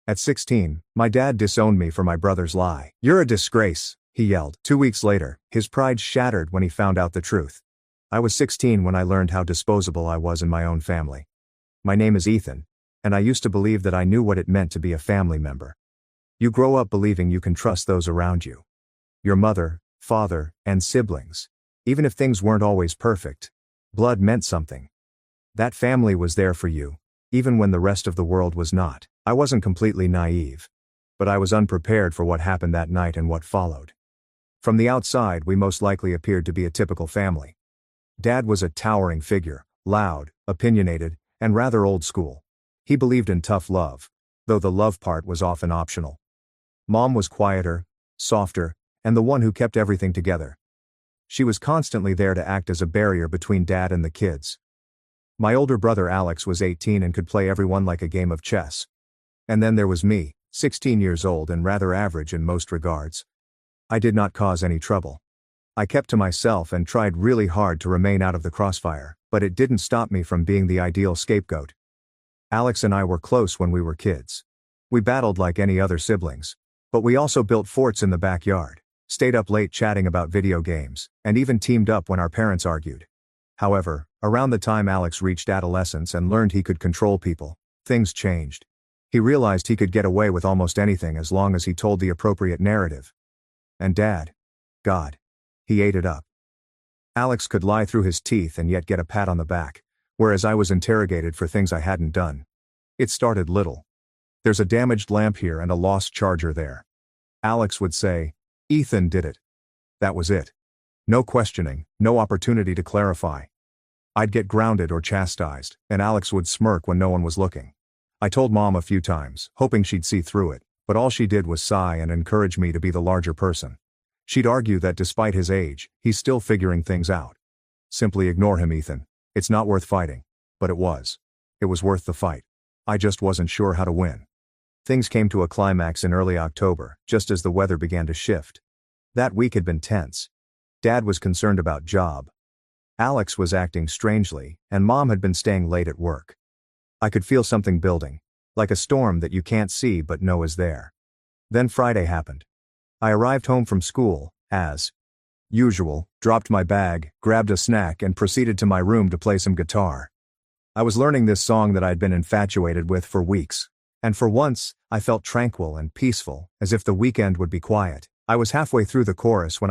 At 16, my dad disowned me for my brother's lie. "You're a disgrace," he yelled. 2 weeks later, his pride shattered when he found out the truth. I was 16 when I learned how disposable I was in my own family. My name is Ethan, and I used to believe that I knew what it meant to be a family member. You grow up believing you can trust those around you. Your mother, father, and siblings. Even if things weren't always perfect, blood meant something. That family was there for you, even when the rest of the world was not. I wasn't completely naive, but I was unprepared for what happened that night and what followed. From the outside, we most likely appeared to be a typical family. Dad was a towering figure, loud, opinionated, and rather old school. He believed in tough love, though the love part was often optional. Mom was quieter, softer, and the one who kept everything together. She was constantly there to act as a barrier between Dad and the kids. My older brother Alex was 18 and could play everyone like a game of chess. And then there was me, 16 years old and rather average in most regards. I did not cause any trouble. I kept to myself and tried really hard to remain out of the crossfire, but it didn't stop me from being the ideal scapegoat. Alex and I were close when we were kids. We battled like any other siblings, but we also built forts in the backyard, stayed up late chatting about video games, and even teamed up when our parents argued. However, around the time Alex reached adolescence and learned he could control people, things changed. He realized he could get away with almost anything as long as he told the appropriate narrative. And Dad, God, he ate it up. Alex could lie through his teeth and yet get a pat on the back, whereas I was interrogated for things I hadn't done. It started little. "There's a damaged lamp here and a lost charger there." Alex would say, "Ethan did it." That was it. No questioning, no opportunity to clarify. I'd get grounded or chastised, and Alex would smirk when no one was looking. I told Mom a few times, hoping she'd see through it, but all she did was sigh and encourage me to be the larger person. She'd argue that despite his age, he's still figuring things out. "Simply ignore him, Ethan. It's not worth fighting." But it was. It was worth the fight. I just wasn't sure how to win. Things came to a climax in early October, just as the weather began to shift. That week had been tense. Dad was concerned about job. Alex was acting strangely, and Mom had been staying late at work. I could feel something building, like a storm that you can't see but know is there. Then Friday happened. I arrived home from school, as usual, dropped my bag, grabbed a snack and proceeded to my room to play some guitar. I was learning this song that I'd been infatuated with for weeks, and for once, I felt tranquil and peaceful, as if the weekend would be quiet. I was halfway through the chorus when I